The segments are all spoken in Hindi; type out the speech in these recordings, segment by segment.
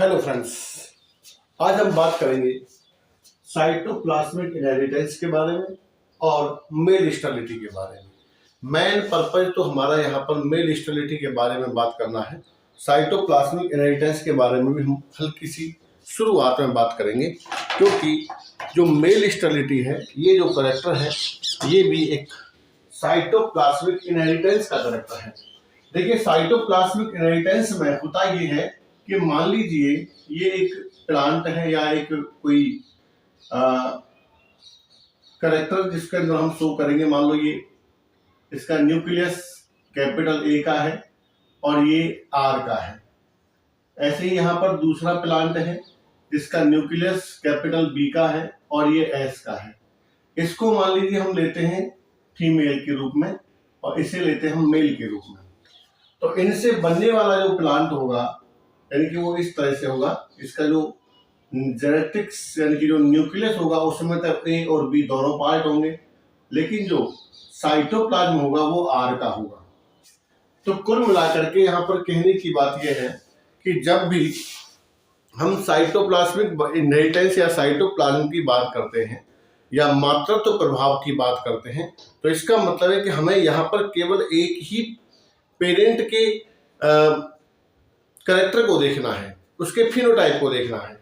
हेलो फ्रेंड्स, आज हम बात करेंगे साइटोप्लाज्मिक इनहेरिटेंस के बारे में और मेल स्टेरिलिटी के बारे में। मेन पर्पज तो हमारा यहाँ पर मेल स्टेरिलिटी के बारे में बात करना है। साइटोप्लाज्मिक इनहेरिटेंस के बारे में भी हम हल्की सी शुरुआत में बात करेंगे, क्योंकि जो मेल स्टेरिलिटी है, ये जो करेक्टर है, ये भी एक साइटोप्लाज्मिक इनहेरिटेंस का करेक्टर है। देखिए, साइटोप्लाज्मिक इनहेरिटेंस में होता ये है कि मान लीजिए ये एक प्लांट है या एक कोई करेक्टर जिसके अंदर हम शो करेंगे। मान लो ये इसका न्यूक्लियस कैपिटल ए का है और ये आर का है। ऐसे ही यहाँ पर दूसरा प्लांट है जिसका न्यूक्लियस कैपिटल बी का है और ये एस का है। इसको मान लीजिए हम लेते हैं फीमेल के रूप में और इसे लेते हैं हम मेल के रूप में। तो इनसे बनने वाला जो प्लांट होगा, यानी कि वो इस तरह से होगा। इसका जो जेनेटिक्स यानी कि जो न्यूक्लियस होगा उसमें तब ए और बी दोनों पार्ट होंगे, लेकिन जो साइटोप्लाज्म होगा वो आर का होगा। तो कुल मिलाकर के यहाँ पर कहने की बात यह है कि जब भी हम साइटोप्लाज्मिक इनहेरिटेंस या साइटोप्लाज्म की बात करते हैं या मातृत्व प्रभाव की बात करते हैं, तो इसका मतलब है कि हमें यहाँ पर केवल एक ही पेरेंट के कैरेक्टर को देखना है, उसके फिनोटाइप को देखना है।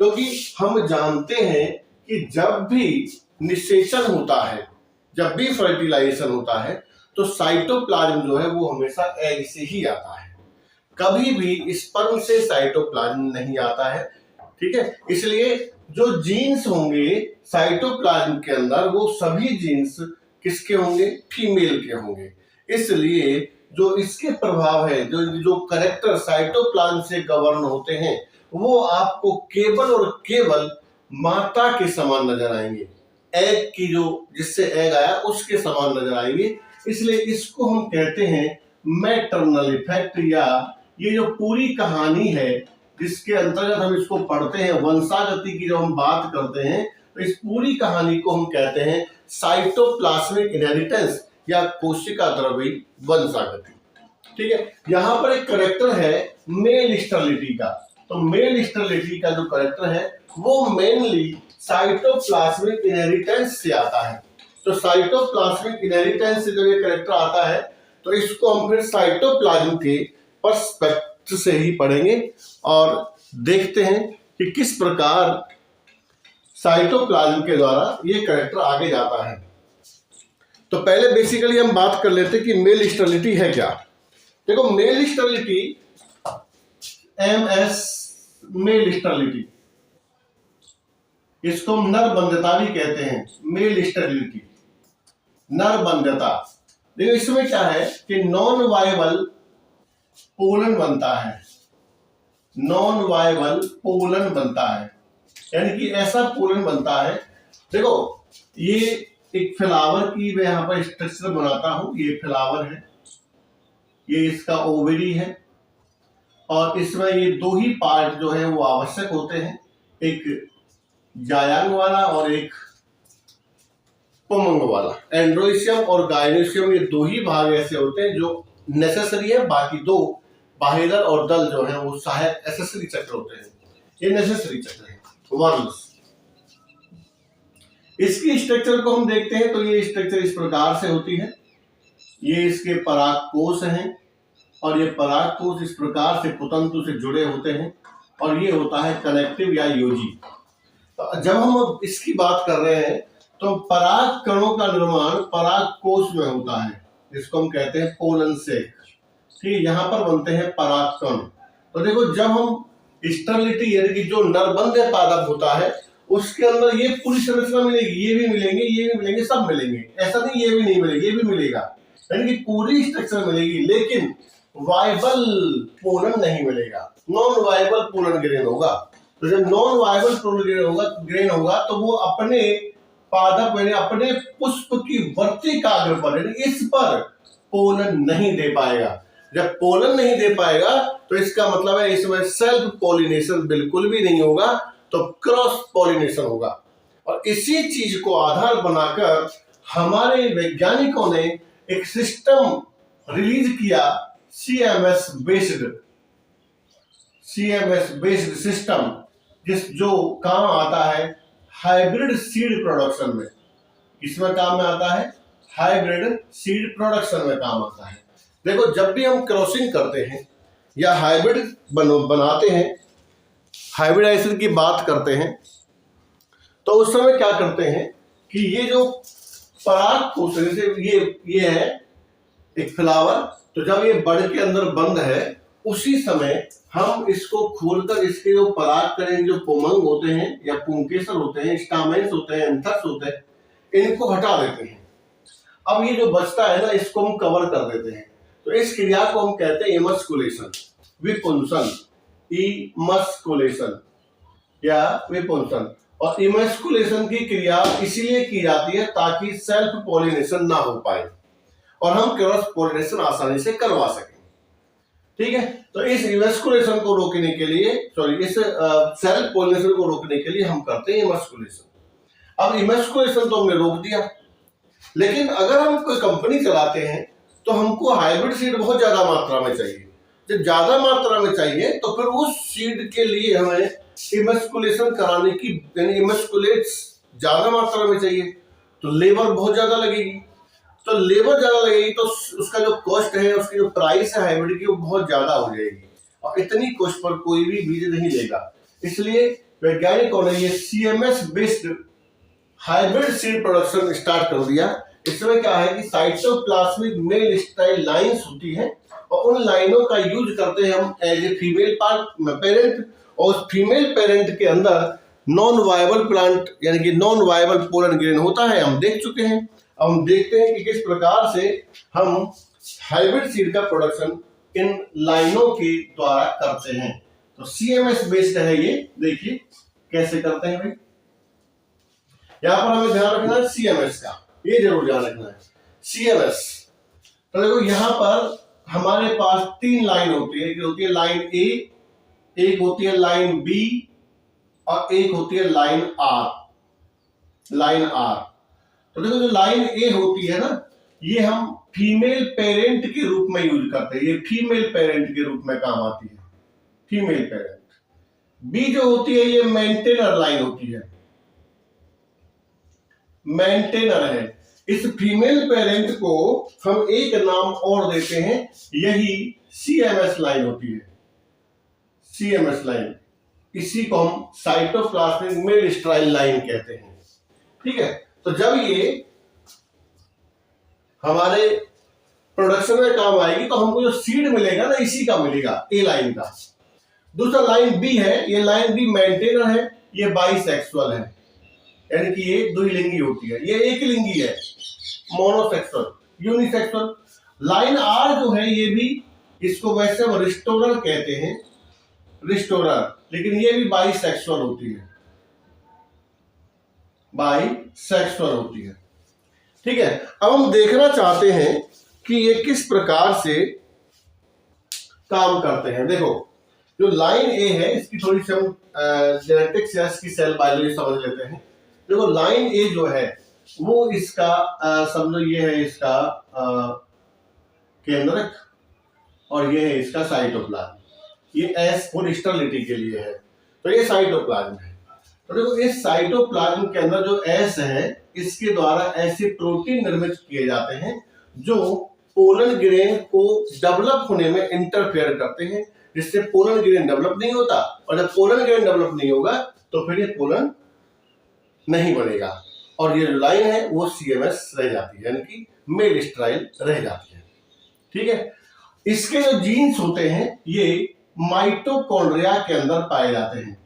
क्योंकि हम जानते हैं कि जब भी निषेचन होता है, जब भी फर्टिलाइजेशन होता है, तो साइटोप्लाज्म जो है वो हमेशा एग से ही आता है। कभी भी स्पर्म से साइटोप्लाज्म नहीं आता है। ठीक है, इसलिए जो जीन्स होंगे साइटोप्लाज्म के अंदर, वो सभी जीन्स किसके होंगे? फीमेल के होंगे। इसलिए जो इसके प्रभाव है, जो कैरेक्टर साइटोप्लाज्म से गवर्न होते हैं, वो आपको केवल और केवल माता के समान नजर आएंगे। एग की जो जिससे एग आया उसके समान नजर आएंगे। इसलिए इसको हम कहते हैं मैटरनल इफेक्ट, या ये जो पूरी कहानी है जिसके अंतर्गत हम इसको पढ़ते हैं, वंशागति की जो हम बात करते हैं, तो इस पूरी कहानी को हम कहते हैं साइटोप्लाज्मिक इनहेरिटेंस या कोशिका द्रव्य वंशागति। ठीक है, यहाँ पर एक करेक्टर है मेल स्टेरिलिटी का। तो मेल स्टेरिलिटी का जो करेक्टर है वो मेनली साइटोप्लाज्मिक इनहेरिटेंस से आता है। तो साइटोप्लाज्मिक इनहेरिटेंस से जब ये करेक्टर आता है, तो इसको हम फिर साइटोप्लाज्म के पर्सपेक्टिव से ही पढ़ेंगे और देखते हैं कि किस प्रकार साइटोप्लाज्म के द्वारा ये करेक्टर आगे जाता है। तो पहले बेसिकली हम बात कर लेते हैं कि मेल स्टेरिलिटी है क्या। देखो, male sterility, MS male sterility, इसको हम नरबंधता भी कहते हैं। मेल स्टेरिलिटी, नरबंधता। देखो, इसमें क्या है कि नॉन वायबल पोलन बनता है। नॉन वायबल पोलन बनता है, यानी कि ऐसा पोलन बनता है। देखो, ये एक फ्लावर की मैं यहाँ पर स्ट्रक्चर बनाता हूं। ये फ्लावर है, ये इसका ओवरी है, और इसमें ये दो ही पार्ट जो है वो आवश्यक होते हैं, एक जायांग वाला और एक पुंमंग वाला। एंड्रोइशियम और गायनोशियम, ये दो ही भाग ऐसे होते हैं जो नेसेसरी है। बाकी दो बाह्यदल और दल जो है वो सहायक एसेसरी चक्र होते हैं। ये नेसेसरी चक्र है, वर्ल्स। इसकी स्ट्रक्चर को हम देखते हैं तो ये स्ट्रक्चर इस प्रकार से होती है। ये इसके परागकोश हैं और ये परागकोश इस प्रकार से पुतंतु से जुड़े होते हैं, और ये होता है कनेक्टिव या योजी। तो जब हम इसकी बात कर रहे हैं तो पराग कणों का निर्माण परागकोश में होता है, जिसको हम कहते हैं पोलन सेक। ठीक, यहाँ पर बनते हैं पराग कण। तो देखो, जब हम स्टेरिलिटी यानी कि जो नरबंध पादप होता है उसके अंदर ये पूरी संरचना मिलेगी। ये भी मिलेंगे, ये भी मिलेंगे, सब मिलेंगे। ऐसा नहीं ये भी नहीं मिलेगी, ये भी मिलेगा, यानी कि पूरी स्ट्रक्चर मिलेगी, लेकिन वायबल पोलन नहीं मिलेगा। नॉन वायबल पोलन ग्रेन होगा। तो जब नॉन वायबल पोलन ग्रेन होगा तो वो अपने पादप यानी अपने पुष्प की वर्तिकाग्र पर, यानी इस पर पोलन नहीं दे पाएगा। जब पोलन नहीं दे पाएगा तो इसका मतलब है इसमें सेल्फ पॉलिनेशन बिल्कुल भी नहीं होगा, तो क्रॉस पॉलिनेशन होगा। और इसी चीज को आधार बनाकर हमारे वैज्ञानिकों ने एक सिस्टम रिलीज किया, CMS based CMS based system जो काम आता है हाइब्रिड सीड प्रोडक्शन में। किसमें काम में आता है? हाइब्रिड सीड प्रोडक्शन में काम आता है। देखो, जब भी हम क्रॉसिंग करते हैं या हाइब्रिड बनाते हैं, हाइब्रिडाइजेशन की बात करते हैं, तो उस समय क्या करते हैं कि ये जो पराग कोश, जैसे ये है एक फ्लावर, तो जब ये बड़ के अंदर बंद है उसी समय हम इसको खोलकर इसके जो पराग करेंगे, जो पोमंग होते हैं या पुंकेसर होते हैं, स्टामेन्स होते हैं, एंथर्स होते हैं, इनको हटा देते हैं। अब ये जो बचता है ना, इसको हम कवर कर देते हैं। तो इस क्रिया को हम कहते हैं इमस्कुलेशन, विपुंसन, इमस्कुलेशन या विपुंसन। और इमस्कुलेशन की क्रिया इसीलिए की जाती है ताकि सेल्फ पॉलिनेशन ना हो पाए और हम क्रॉस पॉलिनेशन आसानी से करवा सकें। ठीक है, तो इस इमस्कुलेशन को रोकने के लिए, इस सेल्फ पॉलिनेशन को रोकने के लिए हम करते हैं इमस्कुलेशन। अब इमस्कुलेशन तो हमने रोक दिया, लेकिन अगर हम कोई कंपनी चलाते हैं तो हमको हाइब्रिड सीड बहुत ज्यादा मात्रा में चाहिए। जब ज्यादा मात्रा में चाहिए तो फिर उस सीड के लिए हमें इमस्कुलेशन कराने की, यानी इमस्कुलेट्स ज्यादा मात्रा में चाहिए, तो लेबर बहुत ज्यादा लगेगी। तो लेबर ज्यादा लगेगी तो उसका जो कॉस्ट है, उसकी जो प्राइस है हाइब्रिड की, वो बहुत ज्यादा हो जाएगी और इतनी कॉस्ट पर कोई भी बीज नहीं लेगा। इसलिए वैज्ञानिकों ने ये CMS based hybrid seed production start कर दिया। इसमें क्या है कि साइटोप्लाज्मिक मेल स्टाइल लाइंस होती हैं और उन लाइनों का यूज करते हैं हम एज ए फीमेल पेरेंट, और उस फीमेल पेरेंट के अंदर नॉन वायबल प्लांट यानी कि नॉन वायबल पोलन ग्रेन होता है, हम देख चुके हैं। अब हम देखते हैं कि किस प्रकार से हम हाइब्रिड सीड का प्रोडक्शन इन लाइनों के द्वारा करते हैं। तो CMS बेस्ड है ये, देखिए कैसे करते हैं भाई। यहां पर हमें ध्यान रखना है CMS का, ये जरूर ध्यान रखना है CMS। तो देखो, यहां पर हमारे पास 3 लाइन होती है। एक होती है लाइन A, एक होती है लाइन B और एक होती है लाइन R। तो देखो, जो लाइन A होती है ना, ये हम फीमेल पेरेंट के रूप में यूज करते हैं, ये फीमेल पेरेंट के रूप में काम आती है, फीमेल पेरेंट। B जो होती है ये मेंटेनर लाइन होती है, मेंटेनर है। इस फीमेल पेरेंट को हम एक नाम और देते हैं, यही CMS लाइन होती है, CMS लाइन। इसी को हम साइटोप्लाज्मिक मेल स्टाइल लाइन कहते हैं। ठीक है, तो जब ये हमारे प्रोडक्शन में काम आएगी तो हमको जो सीड मिलेगा ना, इसी का मिलेगा, ए लाइन का। दूसरा लाइन B है, ये लाइन B मेंटेनर है, ये बाइसेक्सुअल है, यानी कि ये द्विलिंगी होती है। ये एक लिंगी है, मोनोसेक्सुअल, यूनिसेक्सुअल। लाइन R जो है, ये भी, इसको वैसे हम रिस्टोरर कहते हैं, रिस्टोरर, लेकिन ये भी बाइसेक्सुअल होती है, बाइसेक्सुअल होती है। ठीक है, अब हम देखना चाहते हैं कि ये किस प्रकार से काम करते हैं। देखो, जो लाइन A है, इसकी थोड़ी सी हम जेनेटिक्स या इसकी सेल बायोलॉजी समझ लेते हैं। देखो, लाइन A जो है वो इसका समझो ये है इसका केंद्रक और ये है इसका साइटोप्लाज्म। ये S फॉर स्टेरिलिटी के लिए है, तो ये साइटोप्लाज्म है। तो देखो, इस साइटोप्लाज्म के अंदर जो S है, इसके द्वारा ऐसे प्रोटीन निर्मित किए जाते हैं जो पोलन ग्रेन को डेवलप होने में इंटरफेयर करते हैं, जिससे पोलन ग्रेन डेवलप नहीं होता, और जब पोलन ग्रेन डेवलप नहीं होगा तो फिर ये पोलन नहीं बनेगा और ये जो लाइन है वो CMS रह जाती है, यानी कि मेल स्टाइल रह जाती है। ठीक है, इसके जो जीन्स होते हैं ये माइटोकॉन्ड्रिया के अंदर पाए जाते हैं।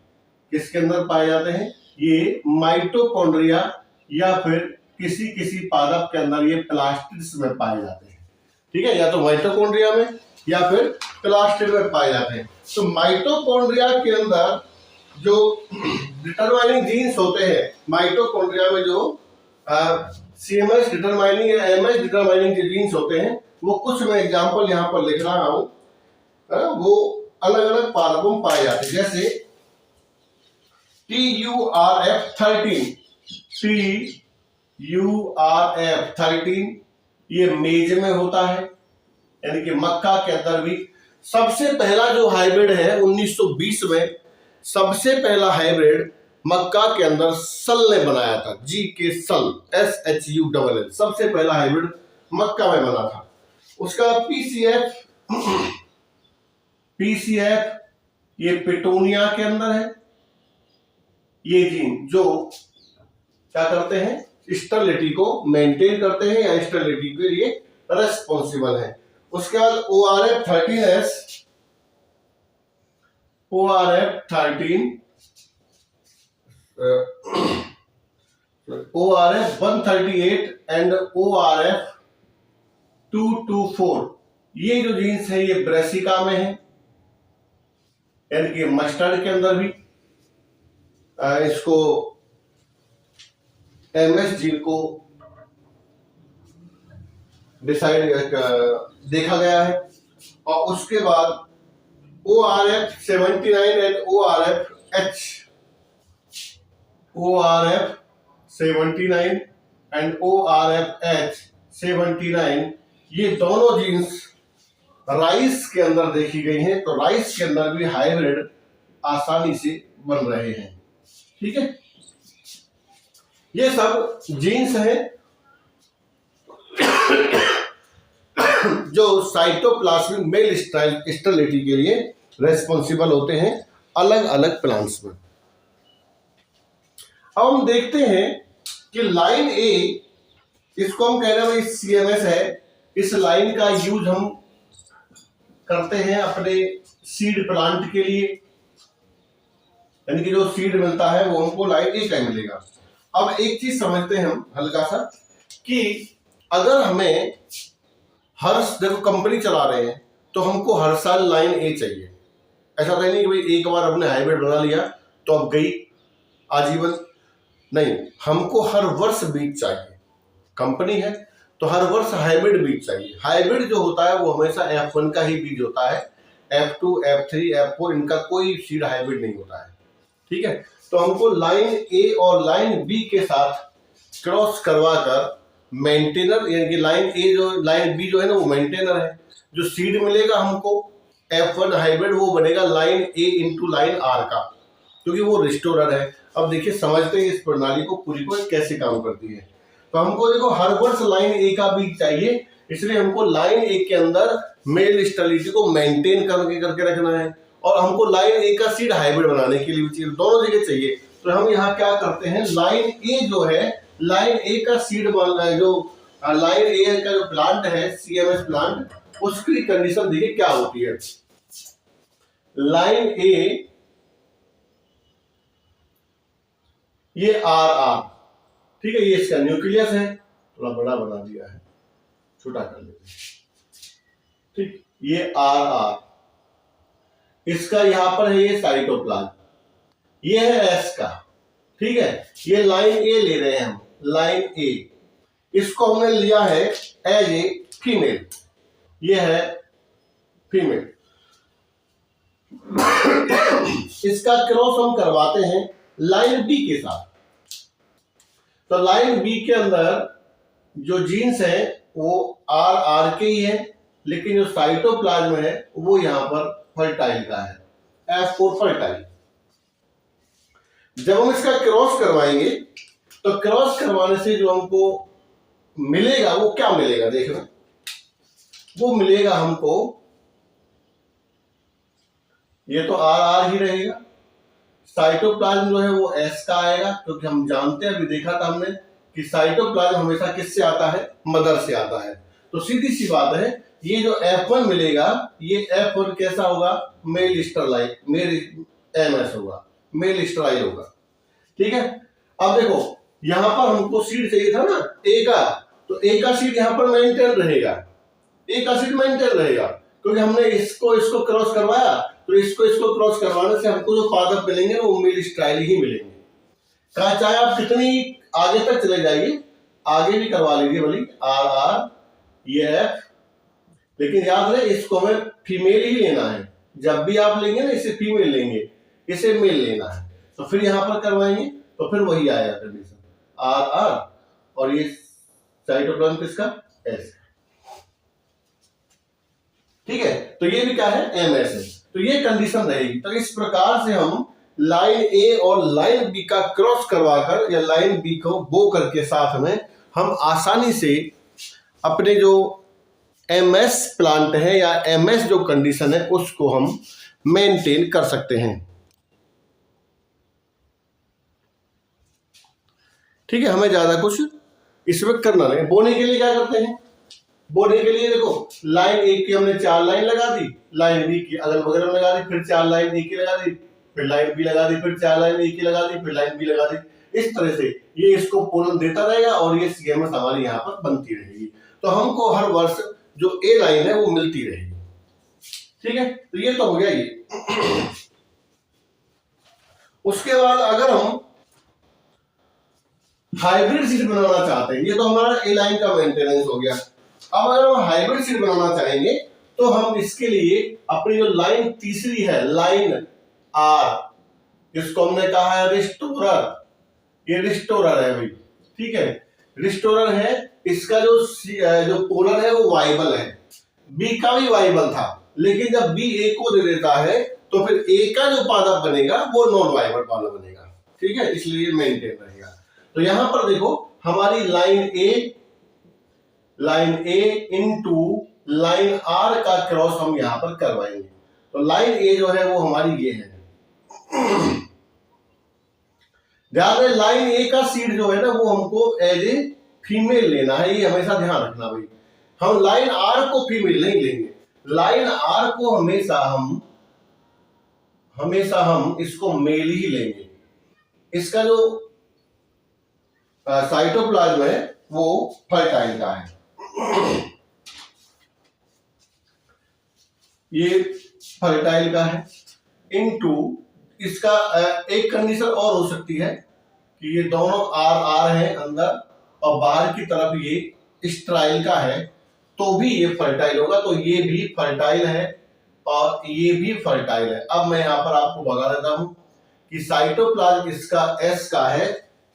किसके अंदर पाए जाते हैं? ये माइटोकॉन्ड्रिया या फिर किसी पादप के अंदर ये प्लास्टिड्स में पाए जाते हैं। ठीक है, या तो माइटोकॉन्ड्रिया में या फिर प्लास्टिड में पाए जाते हैं। तो माइटोकॉन्ड्रिया के अंदर जो डिटरमाइनिंग जीन्स होते हैं, माइटोकॉन्ड्रिया में जो CMS डिटरमाइनिंग या MS डिटरमाइनिंग के जीन्स होते हैं, वो कुछ मैं एग्जांपल यहाँ पर लिख रहा हूं, वो अलग अलग पादपों में पाए जाते हैं। जैसे TURF13 ये मेज में होता है, यानी कि मक्का के अंदर भी सबसे पहला जो हाइब्रिड है 1920 में, सबसे पहला हाइब्रिड मक्का के अंदर सल ने बनाया था, जी के सल, SHULL, सबसे पहला हाइब्रिड मक्का में बना था। उसका PCF ये पिटोनिया के अंदर है। ये जीन जो क्या करते हैं, स्टेरिलिटी को मेंटेन करते हैं या स्टेरिलिटी के लिए रेस्पॉन्सिबल है। उसके बाद ORF13S, ORF138 एंड ORF224, ये जो जीन्स है ये ब्रेसिका में है, यानी कि मस्टर्ड के अंदर भी इसको MS जीन को डिसाइड देखा गया है। और उसके बाद ORF79 and ORF79 and ORFH79, ये दोनों जीन्स राइस के अंदर देखी गई हैं। तो राइस के अंदर भी हाइब्रिड आसानी से बन रहे हैं। ठीक है, ये सब जीन्स हैं जो साइटोप्लाज्मिक मेल स्टेरिलिटी के लिए रेस्पॉन्सिबल होते हैं अलग अलग प्लांट्स में। अब हम देखते हैं कि लाइन ए, इसको हम कह रहे हैं भाई CMS है। इस लाइन का यूज हम करते हैं अपने सीड प्लांट के लिए, यानी कि जो सीड मिलता है वो हमको लाइन ए का मिलेगा। अब एक चीज समझते हैं हम हल्का सा, कि अगर हमें देखो कंपनी चला रहे हैं तो हमको हर साल लाइन ए चाहिए। ऐसा तो नहीं कि भाई एक बार हमने हाइब्रिड बना लिया तो अब गई आजीवन, नहीं, हमको हर वर्ष बीज चाहिए। कंपनी है तो हर वर्ष हाइब्रिड बीज चाहिए। हाइब्रिड जो होता है वो हमेशा F1 का ही बीज होता है, F2, F3, F4 इनका कोई सीड हाइब्रिड नहीं होता है। ठीक है, तो हमको लाइन ए और लाइन बी के साथ क्रॉस करवाकर मेंटेनर, यानी कि लाइन ए जो लाइन बी जो है ना वो मेंटेनर है। जो सीड मिलेगा हमको F1 हाइब्रिड वो बनेगा line A into line R का, क्योंकि वो रिस्टोरर है। अब देखिए समझते हैं इस प्रणाली को पूरी को कैसे काम करती है। तो हमको देखो हर वर्ष लाइन ए का बीज चाहिए, इसलिए हमको लाइन ए के अंदर मेल स्टेरिलिटी को मेंटेन करके रखना है, और हमको लाइन ए का सीड हाइब्रिड बनाने के लिए भी चाहिए, दोनों जगह चाहिए। तो हम यहाँ क्या करते हैं, लाइन ए जो है, लाइन ए का सीड बनना है, जो लाइन ए का जो प्लांट है CMS प्लांट, उसकी कंडीशन देखिए क्या होती है। लाइन ए ये RR, ठीक है, ये इसका न्यूक्लियस है, थोड़ा बड़ा बना दिया है, छोटा कर लेते हैं। ठीक, ये RR, इसका यहां पर है ये साइटोप्लाज्म, ये है S का। ठीक है, ये लाइन ए ले रहे हैं हम, लाइन ए, इसको हमने लिया है एज ए फीमेल, ये है फीमेल। इसका क्रॉस हम करवाते हैं लाइन बी के साथ। तो लाइन बी के अंदर जो जीन्स है वो RR के ही है, लेकिन जो साइटोप्लाज्म है वो यहां पर फर्टाइल का है, F4 फर्टाइल। जब हम इसका क्रॉस करवाएंगे तो क्रॉस करवाने से जो हमको मिलेगा वो क्या मिलेगा, देखना, वो मिलेगा हमको, ये तो RR ही रहेगा, साइटोप्लाज्म जो है वो S का आएगा, क्योंकि हम जानते हैं, अभी देखा था हमने कि साइटोप्लाज्म हमेशा किससे आता है, मदर से आता है। तो सीधी सी बात है, ये जो F1 मिलेगा, ये F1 कैसा होगा, मेल स्टेराइल, मेल MS होगा, मेल स्टेराइल होगा। ठीक है, अब देखो यहां पर हमको सीड चाहिए था ना ए का, तो ए का सीड यहां पर मेंटेन रहेगा, ए का सीड मेंटेन रहेगा, क्योंकि हमने इसको क्रॉस करवाया, तो इसको क्रॉस करवाने से हमको जो पादप मिलेंगे ना वो मेल स्टेराइल ही मिलेंगे। चाहे आप कितनी आगे तक चले जाइए, आगे भी करवा लीजिए भली RR ये F, लेकिन याद रहे इसको हमें फीमेल ही लेना है। जब भी आप लेंगे ना इसे फीमेल लेंगे, इसे मेल लेना है, तो फिर यहां पर करवाएंगे तो फिर वही आएगा कंडीशन RR, और ये साइटोप्लाज्म किसका, S। ठीक है, तो ये भी क्या है, MS है, तो ये कंडीशन रहेगी। तो इस प्रकार से हम लाइन ए और लाइन बी का क्रॉस करवाकर या लाइन बी को बो करके साथ में हम आसानी से अपने जो MS प्लांट है या MS जो कंडीशन है उसको हम मेंटेन कर सकते हैं। ठीक है, हमें ज्यादा कुछ इसमें करना नहीं। बोने के लिए क्या करते हैं, बोने के लिए देखो लाइन ए की हमने 4 लाइन लगा दी, लाइन बी की अगल बगल में लगा दी, फिर 4 लाइन ए की लगा दी, फिर लाइन बी लगा दी, फिर 4 लाइन ए की लगा दी, फिर लाइन बी लगा दी। इस तरह से ये इसको पोलन देता रहेगा और ये CMS हमारी यहाँ पर बनती रहेगी। तो हमको हर वर्ष जो ए लाइन है वो मिलती रहेगी। ठीक है, तो ये तो हो गया ये। उसके बाद अगर हम हाइब्रिड सीड बनाना चाहते हैं, ये तो हमारा ए लाइन का मेंटेनेंस हो गया। अब अगर हम हाइब्रिड सीड बनाना चाहेंगे तो हम इसके लिए अपनी जो लाइन तीसरी है, लाइन आर, जिसको हमने कहा है रिस्टोरर, ये रिस्टोरर है भाई। ठीक है, रिस्टोरर है, इसका जो पोलर है वो वाइबल है, बी का भी वाइबल था, लेकिन जब बी ए को दे देता है तो फिर ए का जो पादप बनेगा वो नॉन वाइबल वाला बनेगा। ठीक है, इसलिए मेंटेन रहेगा। तो यहां पर देखो हमारी line A into line R का क्रॉस हम यहां पर करवाएंगे। तो लाइन ए जो है वो हमारी ये है। ध्यान रहे, लाइन ए का सीड जो है ना वो हमको एज ए फीमेल लेना है, ये हमेशा ध्यान रखना भाई। हम लाइन आर को फीमेल नहीं लेंगे, लाइन आर को हमेशा हम इसको मेल ही लेंगे। इसका जो साइटोप्लाज्म है वो फर्टाइल का है, ये फर्टाइल का है। इनटू इसका एक कंडीशन और हो सकती है कि ये दोनों आर है अंदर और बाहर की तरफ ये स्ट्राइल का है, तो भी ये फर्टाइल होगा। तो ये भी फर्टाइल है और ये भी फर्टाइल है। अब मैं यहां पर आपको बता देता हूं कि साइटोप्लाज्म इसका एस का है,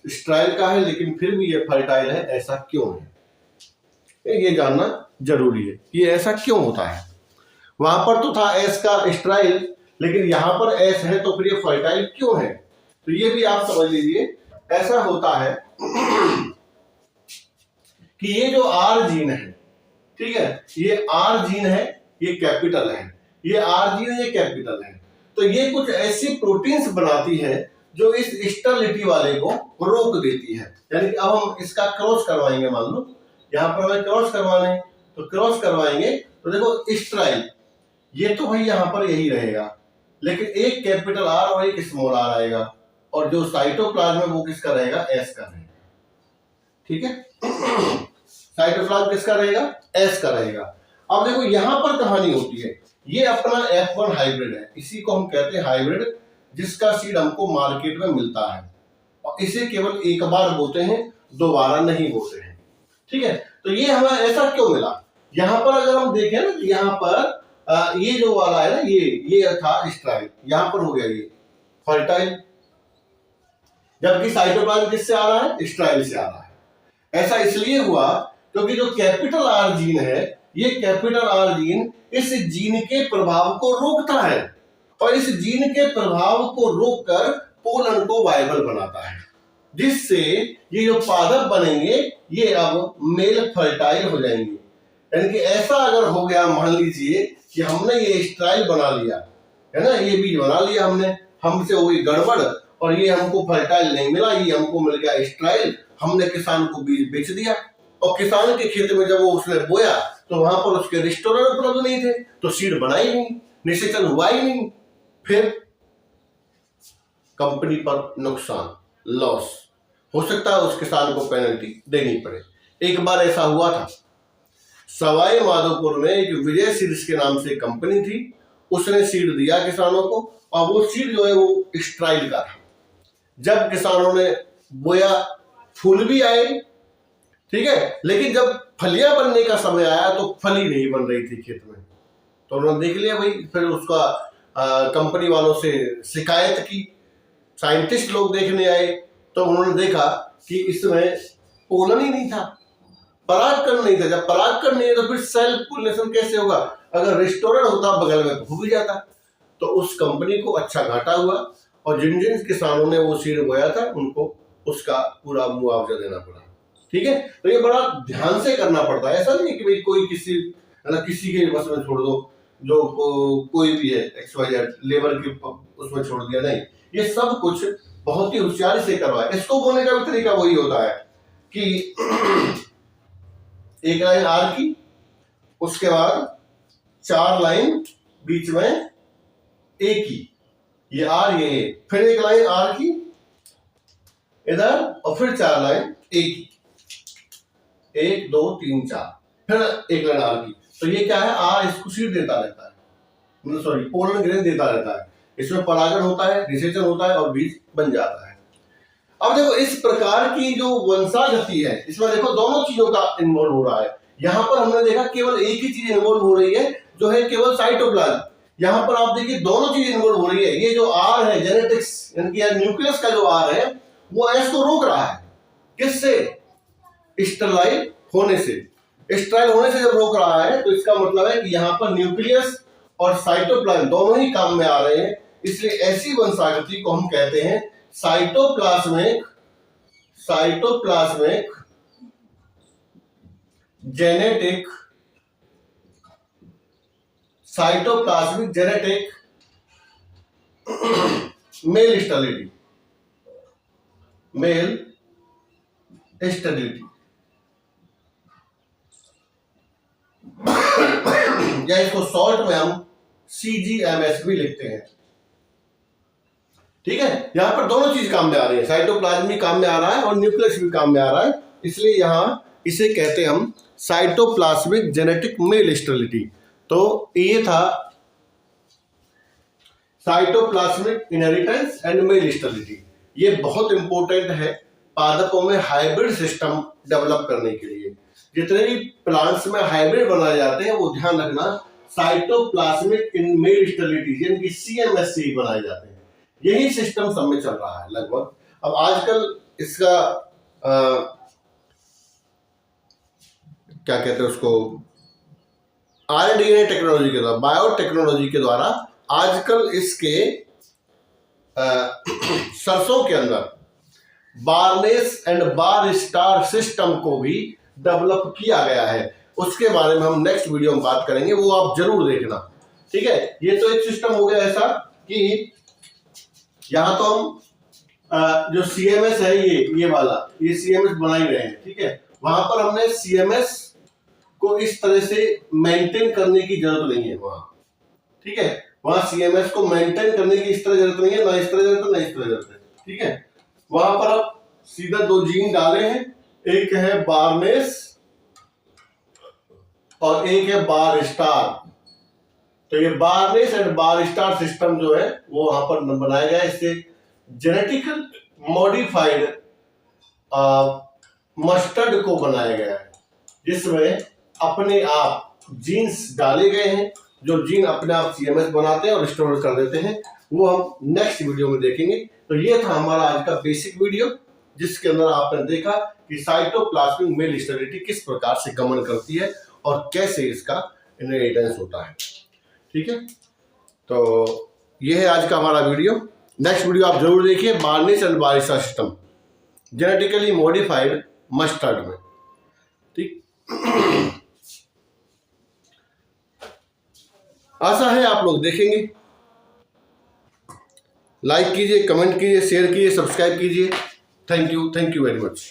स्ट्राइल का है, लेकिन फिर भी ये फर्टाइल है। ऐसा क्यों है, ये जानना जरूरी है, ये ऐसा क्यों होता है। वहां पर तो था एस का स्ट्राइल, लेकिन यहां पर एस है, तो फिर ये फर्टाइल क्यों है, तो ये भी आप समझ लीजिए। ऐसा होता है कि ये जो आर जीन है, ठीक है, ये आर जीन है, ये कैपिटल है, ये आर जीन है, ये कैपिटल है। तो ये कुछ ऐसी प्रोटीन्स बनाती है जो इस स्टेरिलिटी वाले को रोक देती है। यानी कि अब हम इसका क्रॉस करवाएंगे, मान लो यहां पर हमें क्रॉस करवाना है, तो क्रॉस करवाएंगे तो देखो स्ट्राइल ये तो भाई यहां पर यही रहेगा, लेकिन एक कैपिटल आर और एक स्मॉल आर आएगा, और जो साइटोप्लाज्म है वो किसका रहेगा, एस का रहेगा। ठीक है, साइटोप्लाज्म किसका रहेगा, एस का रहेगा। अब देखो यहां पर कहानी होती है, ये अपना F1 हाइब्रिड है, इसी को हम कहते हैं हाइब्रिड, जिसका सीड हमको मार्केट में मिलता है, और इसे केवल एक बार बोते हैं, दोबारा नहीं बोते हैं। ठीक है, तो ये हमें ऐसा क्यों मिला। यहां पर अगर हम देखें ना, यहां पर ये जो वाला है ना, ये था स्ट्राइल, यहां पर हो गया ये फर्टाइल, जबकि साइटोप्लाज्म किससे आ रहा है, स्ट्राइल से आ रहा है। ऐसा इसलिए हुआ क्योंकि जो कैपिटल आर जीन है, ये कैपिटल आर जीन इस जीन के प्रभाव को रोकता है, और इस जीन के प्रभाव को रोककर पोलन को वायबल बनाता है, जिससे ये जो पादप बनेंगे ये अब मेल फर्टाइल हो जाएंगे। यानी कि ऐसा अगर हो गया, मान लीजिए कि हमने ये स्ट्राइल बना लिया है ना, ये बीज बना लिया हमने, हमसे हुई गड़बड़ और ये हमको फर्टाइल नहीं मिला, ये हमको मिल गया स्ट्राइल, हमने किसान को बीज बेच दिया, और किसान के खेत में जब वो उसने बोया तो वहां पर उसके रिस्टोरर उपलब्ध नहीं थे, तो सीड बना ही नहीं, निषेचन हुआ ही नहीं, फिर कंपनी पर नुकसान, लॉस हो सकता है, उस किसान को पेनल्टी देनी पड़े। एक बार ऐसा हुआ था, सवाई माधोपुर में एक विजय सीड्स के नाम से कंपनी थी, उसने सीड दिया किसानों को, और वो सीड जो है वो स्ट्राइल का था। जब किसानों ने बोया, फूल भी आए, ठीक है, लेकिन जब फलियां बनने का समय आया तो फली नहीं बन रही थी खेत में, तो उन्होंने देख लिया भाई, फिर उसका कंपनी वालों से शिकायत की, साइंटिस्ट लोग देखने आए, तो उन्होंने देखा कि इसमें पोलन ही नहीं था, परागकण नहीं था। जब परागकण नहीं है तो फिर सेल्फ पोलिनेशन कैसे होगा। अगर रेस्टोरेंट होता बगल में तो हो भी जाता। तो उस कंपनी को अच्छा घाटा हुआ और जिन जिन किसानों ने वो सीड बोया था उनको उसका पूरा मुआवजा देना पड़ा। ठीक है, तो ये बड़ा ध्यान से करना पड़ता है। ऐसा नहीं कि भाई कोई किसी के बस में छोड़ दो, जो कोई भी है XYZ लेबर के उसमें छोड़ दिया, नहीं, ये सब कुछ बहुत ही होशियारी से करवाए। इसको बोलने का भी तरीका वही होता है कि एक लाइन आर की, उसके बाद 4 लाइन बीच में ए की, ये आर ये ए, फिर एक लाइन आर की इधर और फिर 4 लाइन ए की, 1 2 3 4, फिर एक लाइन आर की। तो ये क्या है, आर इसको सीड देता रहता है, सॉरी पोलन ग्रेन देता रहता है। इसमें परागण होता है, निषेचन होता है और बीज बन जाता है। अब देखो इस प्रकार की जो वंशागति है, इसमें देखो दोनों चीजों का इन्वॉल्व हो रहा है। यहां पर हमने देखा केवल एक ही चीज इन्वॉल्व हो रही है जो है केवल साइटोप्लाज्म। यहां पर आप देखिए दोनों चीज इन्वॉल्व हो रही है। ये जो आर है जेनेटिक्स, यानी कि न्यूक्लियस का जो आर है वो एस को रोक रहा है। किससे? स्टेराइल होने से। स्टेराइल होने से जब रोक रहा है तो इसका मतलब है कि यहाँ पर न्यूक्लियस और साइटोप्लाज्म दोनों ही काम में आ रहे हैं। इसलिए ऐसी वंशागति को हम कहते हैं साइटोप्लाज्मिक जेनेटिक मेल स्टेरिलिटी, या इसको शॉर्ट में हम CGMS भी लिखते हैं। ठीक है, यहां पर दोनों चीज काम में आ रही है, साइटोप्लाज्म भी काम में आ रहा है और न्यूक्लियस भी काम में आ रहा है। इसलिए यहां इसे कहते हैं हम साइटोप्लाज्मिक जेनेटिक मेल स्टेरिलिटी। तो ये था cytoplasmic inheritance and male sterility. ये बहुत इंपॉर्टेंट है पादपों में हाइब्रिड सिस्टम डेवलप करने के लिए। जितने भी प्लांट्स में हाइब्रिड बनाए जाते हैं वो ध्यान रखना साइटोप्लाज्मिक इन मेल स्टेरिलिटी यानी कि CMS से ही बनाए जाते हैं। यही सिस्टम सब में चल रहा है लगभग। अब आजकल इसका क्या कहते हैं उसको, RNA टेक्नोलॉजी के द्वारा, बायोटेक्नोलॉजी के द्वारा आजकल इसके सरसों के अंदर बारनेस एंड बार स्टार सिस्टम को भी डेवलप किया गया है। उसके बारे में हम नेक्स्ट वीडियो में बात करेंगे, वो आप जरूर देखना। ठीक है, ये तो एक सिस्टम हो गया ऐसा कि यहां तो हम जो CMS है ये वाला, ये CMS बना ही रहे हैं। ठीक है, वहां पर हमने CMS को इस तरह से मेंटेन करने की जरूरत नहीं है वहां। ठीक है, वहां CMS को मेंटेन करने की इस तरह जरूरत नहीं है, ना इस तरह जरूरत है, ना इस तरह जरूरत है। ठीक है, वहां पर आप सीधा 2 जीन डाले हैं, एक है बारनेस और एक है बार स्टार। तो ये बारनेस एंड बार स्टार सिस्टम जो है वो वहां पर बनाया गया है। इससे जेनेटिकल मॉडिफाइड मस्टर्ड को बनाया गया है, जिसमें अपने आप जीन्स डाले गए हैं। जो जीन अपने आप CMS बनाते हैं और स्टोर कर देते हैं, वो हम नेक्स्ट वीडियो में देखेंगे। तो ये था हमारा आज का बेसिक वीडियो, जिसके अंदर आपने देखा कि साइटोप्लाज्मिक मेल स्टेरिलिटी किस प्रकार से गमन करती है और कैसे इसका इनहेरिटेंस होता है। ठीक है, तो ये है आज का हमारा वीडियो। नेक्स्ट वीडियो आप जरूर देखिए, barnase and barstar system genetically modified mustard में। ठीक, आशा है आप लोग देखेंगे। लाइक कीजिए, कमेंट कीजिए, शेयर कीजिए, सब्सक्राइब कीजिए। Thank you very much.